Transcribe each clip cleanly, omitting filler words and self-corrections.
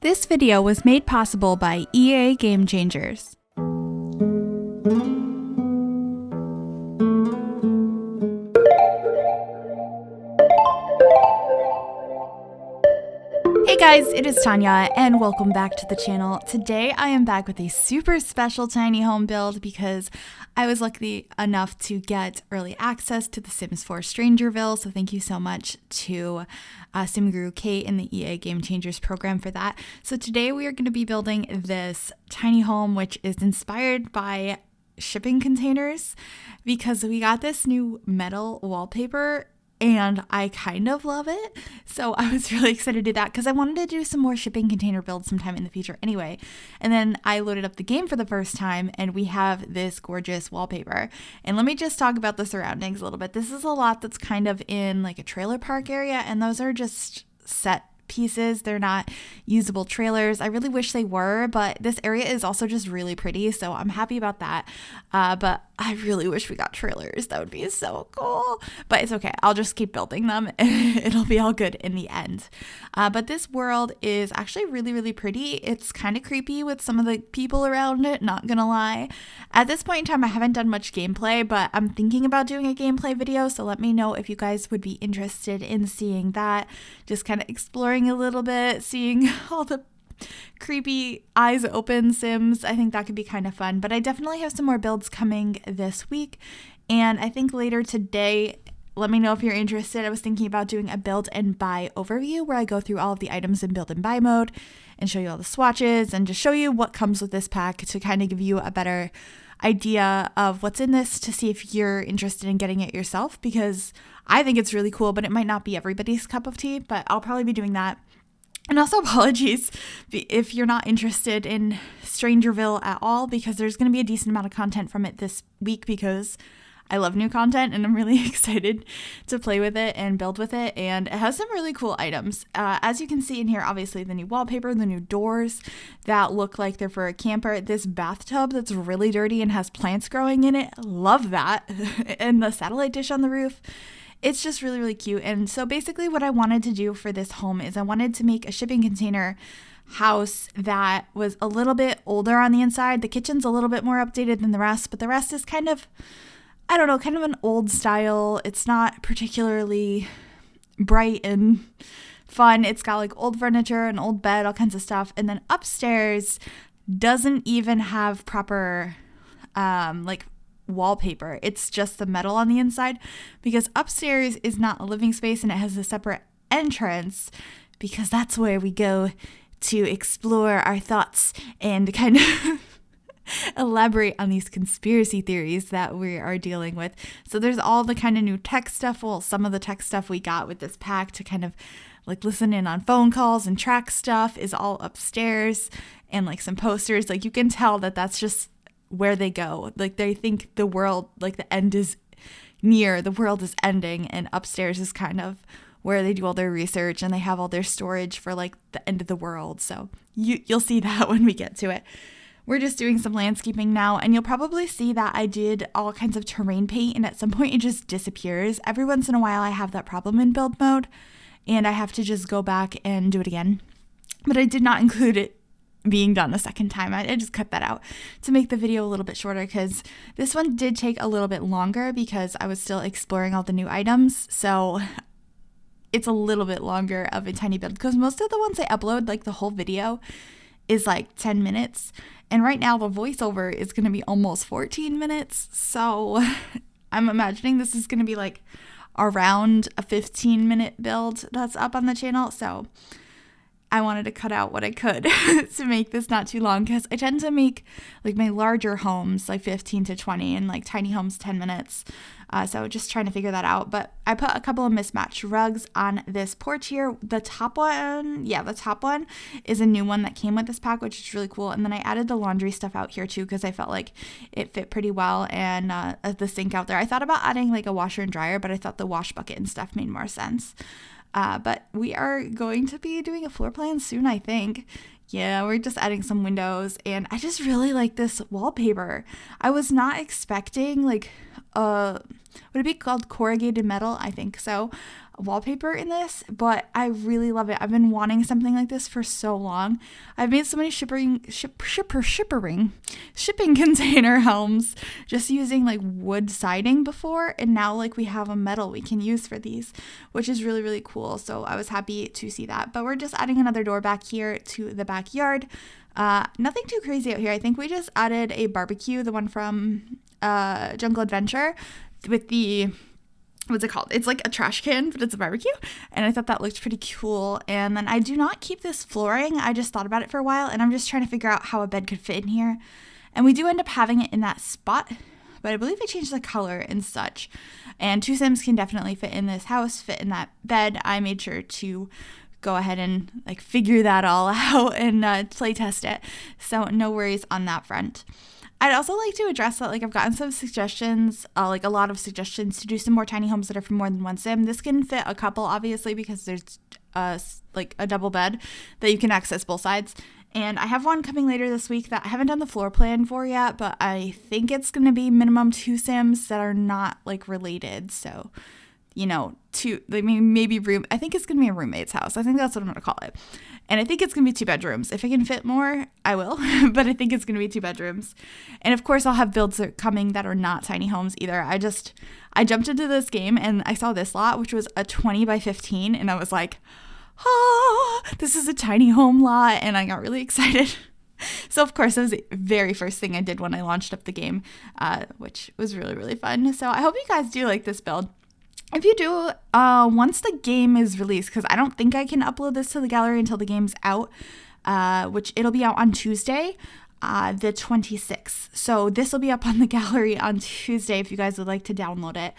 This video was made possible by EA Game Changers. Hey guys, it is Tanya and welcome back to the channel. Today I am back with a super special tiny home build because I was lucky enough to get early access to The Sims 4 Strangerville, so thank you so much to MsGryphi in the EA Game Changers program for that. So today we are going to be building this tiny home which is inspired by shipping containers because we got this new metal wallpaper and I kind of love it. So I was really excited to do that because I wanted to do some more shipping container builds sometime in the future anyway. And then I loaded up the game for the first time and we have this gorgeous wallpaper. And let me just talk about the surroundings a little bit. This is a lot that's kind of in like a trailer park area, and those are just set pieces. They're not usable trailers. I really wish they were, but this area is also just really pretty, so I'm happy about that. But I really wish we got trailers. That would be so cool. But it's okay. I'll just keep building them and it'll be all good in the end. But this world is actually really, really pretty. It's kind of creepy with some of the people around it, not gonna lie. At this point in time, I haven't done much gameplay, but I'm thinking about doing a gameplay video, so let me know if you guys would be interested in seeing that. Just kind of exploring a little bit, seeing all the creepy eyes open Sims. I think that could be kind of fun, but I definitely have some more builds coming this week, and I think later today, let me know if you're interested. I was thinking about doing a build and buy overview where I go through all of the items in build and buy mode and show you all the swatches and just show you what comes with this pack to kind of give you a better idea of what's in this to see if you're interested in getting it yourself, because I think it's really cool, but it might not be everybody's cup of tea, but I'll probably be doing that. And also apologies if you're not interested in Strangerville at all, because there's going to be a decent amount of content from it this week because I love new content and I'm really excited to play with it and build with it. And it has some really cool items. As you can see in here, obviously the new wallpaper, the new doors that look like they're for a camper, this bathtub that's really dirty and has plants growing in it. Love that. And the satellite dish on the roof. It's just really, really cute. And so basically what I wanted to do for this home is I wanted to make a shipping container house that was a little bit older on the inside. The kitchen's a little bit more updated than the rest, but the rest is kind of, I don't know, kind of an old style. It's not particularly bright and fun. It's got like old furniture, an old bed, all kinds of stuff. And then upstairs doesn't even have proper like wallpaper. It's just the metal on the inside because upstairs is not a living space and it has a separate entrance because that's where we go to explore our thoughts and kind of elaborate on these conspiracy theories that we are dealing with. So there's all the kind of new tech stuff. Well, some of the tech stuff we got with this pack to kind of like listen in on phone calls and track stuff is all upstairs, and like some posters. Like you can tell that that's just where they go. Like they think the world, like the end is near, the world is ending, and upstairs is kind of where they do all their research and they have all their storage for like the end of the world. So you'll see that when we get to it. We're just doing some landscaping now, and you'll probably see that I did all kinds of terrain paint, and at some point it just disappears. Every once in a while I have that problem in build mode and I have to just go back and do it again. But I did not include it being done a second time. I just cut that out to make the video a little bit shorter because this one did take a little bit longer because I was still exploring all the new items. So it's a little bit longer of a tiny build because most of the ones I upload, like the whole video is like 10 minutes. And right now the voiceover is going to be almost 14 minutes. So I'm imagining this is going to be like around a 15-minute build that's up on the channel. So I wanted to cut out what I could to make this not too long because I tend to make like my larger homes like 15 to 20 and like tiny homes 10 minutes. So just trying to figure that out. But I put a couple of mismatched rugs on this porch here. The top one is a new one that came with this pack, which is really cool. And then I added the laundry stuff out here too because I felt like it fit pretty well, and the sink out there. I thought about adding like a washer and dryer, but I thought the wash bucket and stuff made more sense. But we are going to be doing a floor plan soon, I think. Yeah, we're just adding some windows, and I just really like this wallpaper. I was not expecting like would it be called corrugated metal? I think so. Wallpaper in this, but I really love it. I've been wanting something like this for so long. I've made so many shipping container homes just using like wood siding before, and now like we have a metal we can use for these, which is really, really cool. So I was happy to see that. But we're just adding another door back here to the backyard. Nothing too crazy out here. I think we just added a barbecue, the one from Jungle Adventure, with the, what's it called? It's like a trash can, but it's a barbecue. And I thought that looked pretty cool. And then I do not keep this flooring. I just thought about it for a while, and I'm just trying to figure out how a bed could fit in here. And we do end up having it in that spot, but I believe I changed the color and such. And 2 Sims can definitely fit in this house, fit in that bed. I made sure to go ahead and like figure that all out and play test it. So no worries on that front. I'd also like to address that, like, I've gotten some suggestions, like a lot of suggestions to do some more tiny homes that are for more than one sim. This can fit a couple, obviously, because there's like a double bed that you can access both sides. And I have one coming later this week that I haven't done the floor plan for yet, but I think it's going to be minimum 2 sims that are not like related. So, you know, maybe room. I think it's going to be a roommate's house. I think that's what I'm going to call it. And I think it's going to be 2 bedrooms. If I can fit more, I will. But I think it's going to be 2 bedrooms. And of course, I'll have builds coming that are not tiny homes either. I jumped into this game and I saw this lot, which was a 20 by 15. And I was like, this is a tiny home lot. And I got really excited. So, of course, that was the very first thing I did when I launched up the game, which was really, really fun. So I hope you guys do like this build. If you do, once the game is released, because I don't think I can upload this to the gallery until the game's out, which it'll be out on Tuesday, the 26th. So this will be up on the gallery on Tuesday if you guys would like to download it.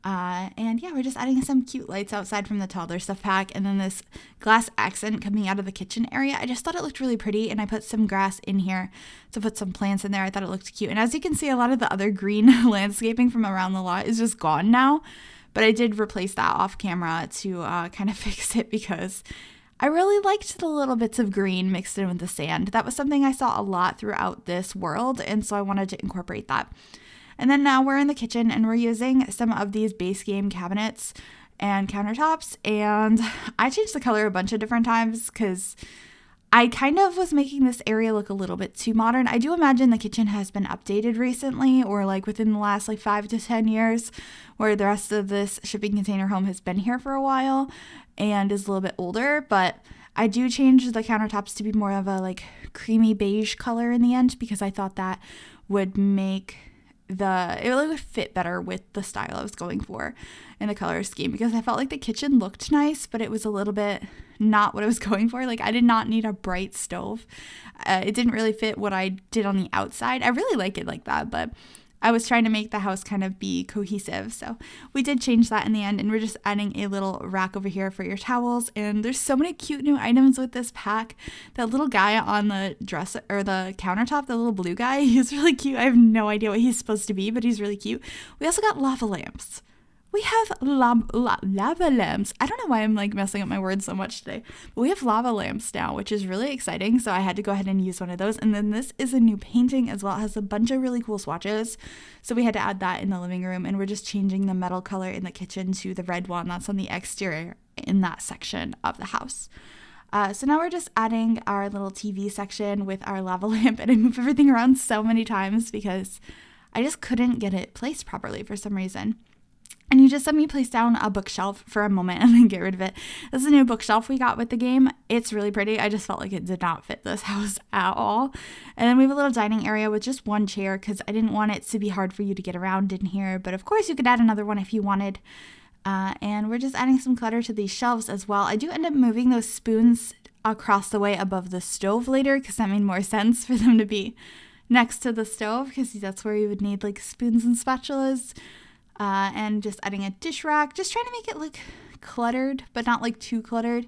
And yeah, we're just adding some cute lights outside from the toddler stuff pack, and then this glass accent coming out of the kitchen area. I just thought it looked really pretty, and I put some grass in here to put some plants in there. I thought it looked cute. And as you can see, a lot of the other green landscaping from around the lot is just gone now. But I did replace that off camera to kind of fix it, because I really liked the little bits of green mixed in with the sand. That was something I saw a lot throughout this world, and so I wanted to incorporate that. And then now we're in the kitchen, and we're using some of these base game cabinets and countertops. And I changed the color a bunch of different times because I kind of was making this area look a little bit too modern. I do imagine the kitchen has been updated recently, or like within the last like 5 to 10 years, where the rest of this shipping container home has been here for a while and is a little bit older. But I do change the countertops to be more of a like creamy beige color in the end, because I thought that would make it really would fit better with the style I was going for in the color scheme, because I felt like the kitchen looked nice, but it was a little bit not what I was going for. Like, I did not need a bright stove. It didn't really fit what I did on the outside. I really like it like that, but I was trying to make the house kind of be cohesive. So we did change that in the end, and we're just adding a little rack over here for your towels. And there's so many cute new items with this pack. That little guy on the dresser or the countertop, the little blue guy, he's really cute. I have no idea what he's supposed to be, but he's really cute. We also got lava lamps. We have lava lamps. I don't know why I'm like messing up my words so much today, but we have lava lamps now, which is really exciting. So I had to go ahead and use one of those. And then this is a new painting as well. It has a bunch of really cool swatches. So we had to add that in the living room, and we're just changing the metal color in the kitchen to the red one that's on the exterior in that section of the house. So now we're just adding our little TV section with our lava lamp, and I move everything around so many times because I just couldn't get it placed properly for some reason. And you just saw me place down a bookshelf for a moment and then get rid of it. This is a new bookshelf we got with the game. It's really pretty. I just felt like it did not fit this house at all. And then we have a little dining area with just one chair because I didn't want it to be hard for you to get around in here. But of course, you could add another one if you wanted. And we're just adding some clutter to these shelves as well. I do end up moving those spoons across the way above the stove later because that made more sense for them to be next to the stove, because that's where you would need like spoons and spatulas. And just adding a dish rack, just trying to make it look cluttered, but not like too cluttered.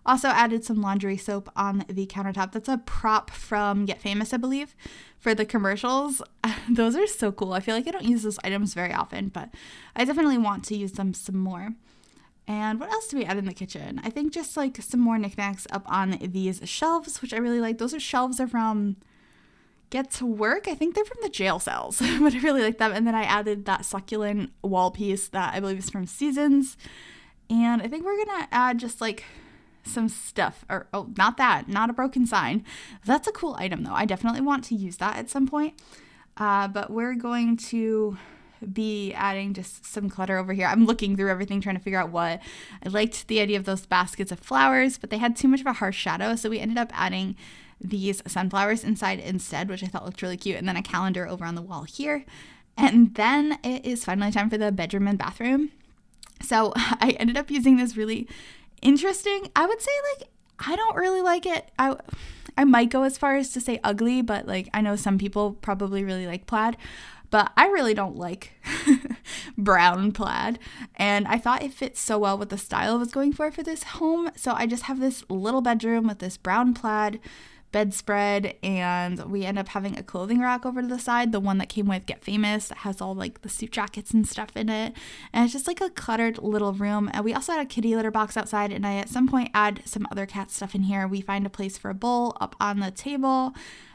Also added some laundry soap on the countertop. That's a prop from Get Famous, I believe, for the commercials. Those are so cool. I feel like I don't use those items very often, but I definitely want to use them some more. And what else do we add in the kitchen? I think just like some more knickknacks up on these shelves, which I really like. Those are shelves are from Get to Work. I think they're from the jail cells, but I really like them. And then I added that succulent wall piece that I believe is from Seasons. And I think we're going to add just like some stuff, or not a broken sign. That's a cool item though. I definitely want to use that at some point. But we're going to be adding just some clutter over here. I'm looking through everything trying to figure out what. I liked the idea of those baskets of flowers, but they had too much of a harsh shadow, so we ended up adding these sunflowers inside instead, which I thought looked really cute, and then a calendar over on the wall here. And then it is finally time for the bedroom and bathroom. So I ended up using this really interesting, I would say, like, I don't really like it. I might go as far as to say ugly, but like I know some people probably really like plaid, but I really don't like brown plaid. And I thought it fit so well with the style I was going for this home. So I just have this little bedroom with this brown plaid bedspread, and we end up having a clothing rack over to the side, the one that came with Get Famous, that has all like the suit jackets and stuff in it, and it's just like a cluttered little room. And we also had a kitty litter box outside, and I at some point add some other cat stuff in here. We find a place for a bowl up on the table,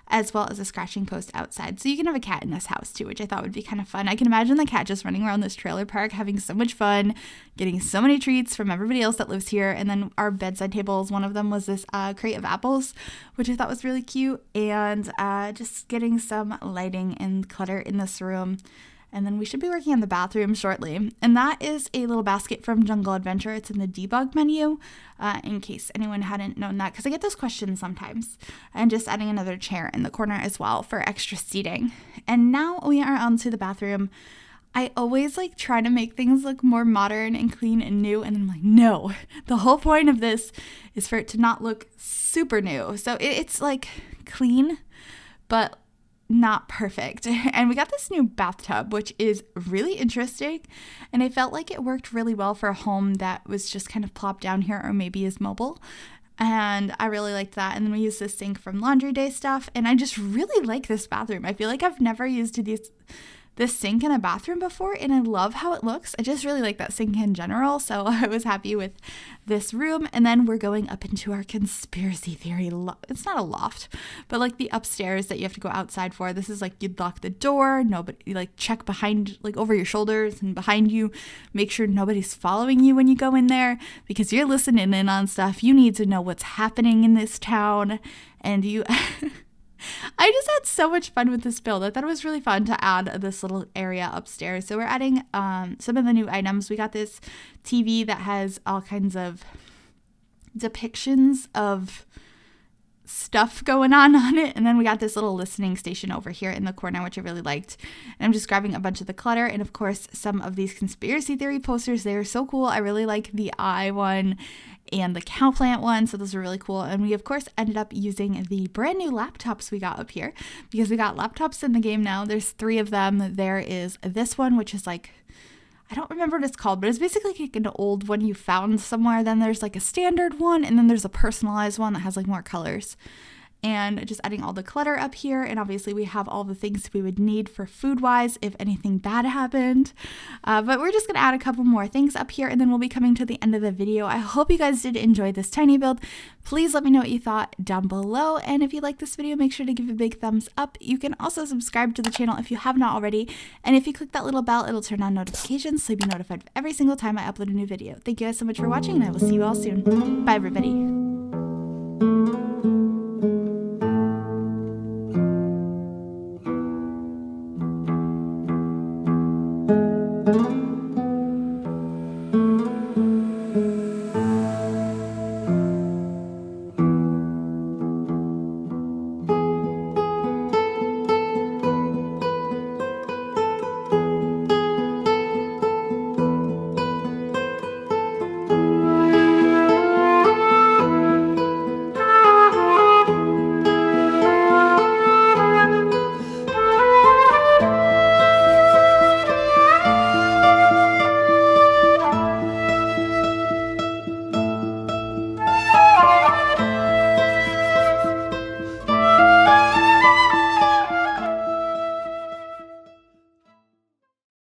as well as a scratching post outside. So you can have a cat in this house too, which I thought would be kind of fun. I can imagine the cat just running around this trailer park, having so much fun, getting so many treats from everybody else that lives here. And then our bedside tables, one of them was this crate of apples, which I thought was really cute. And just getting some lighting and clutter in this room. And then we should be working on the bathroom shortly. And that is a little basket from Jungle Adventure. It's in the debug menu, in case anyone hadn't known that, because I get those questions sometimes. And just adding another chair in the corner as well for extra seating. And now we are on to the bathroom. I always like try to make things look more modern and clean and new. And I'm like, no, the whole point of this is for it to not look super new. So it's like clean, but not perfect. And we got this new bathtub, which is really interesting, and I felt like it worked really well for a home that was just kind of plopped down here or maybe is mobile, and I really liked that. And then we used this sink from Laundry Day stuff, and I just really like this bathroom. I feel like I've never used this sink in a bathroom before, and I love how it looks. I just really like that sink in general, so I was happy with this room. And then we're going up into our conspiracy theory it's not a loft, but like the upstairs that you have to go outside for. This is like you'd lock the door, nobody, like check behind, like over your shoulders and behind you, make sure nobody's following you when you go in there, because you're listening in on stuff. You need to know what's happening in this town, and you I just had so much fun with this build. I thought it was really fun to add this little area upstairs. So we're adding some of the new items. We got this TV that has all kinds of depictions of stuff going on it. And then we got this little listening station over here in the corner, which I really liked. And I'm just grabbing a bunch of the clutter. And of course, some of these conspiracy theory posters. They are so cool. I really like the eye one and the cow plant one, so those are really cool. And we of course ended up using the brand new laptops we got up here, because we got laptops in the game now. There's 3 of them. There is this one, which is like, I don't remember what it's called, but it's basically like an old one you found somewhere. Then there's like a standard one, and then there's a personalized one that has like more colors. And just adding all the clutter up here. And obviously we have all the things we would need for food-wise if anything bad happened. But we're just going to add a couple more things up here, and then we'll be coming to the end of the video. I hope you guys did enjoy this tiny build. Please let me know what you thought down below. And if you like this video, make sure to give it a big thumbs up. You can also subscribe to the channel if you have not already. And if you click that little bell, it'll turn on notifications so you'll be notified every single time I upload a new video. Thank you guys so much for watching, and I will see you all soon. Bye, everybody.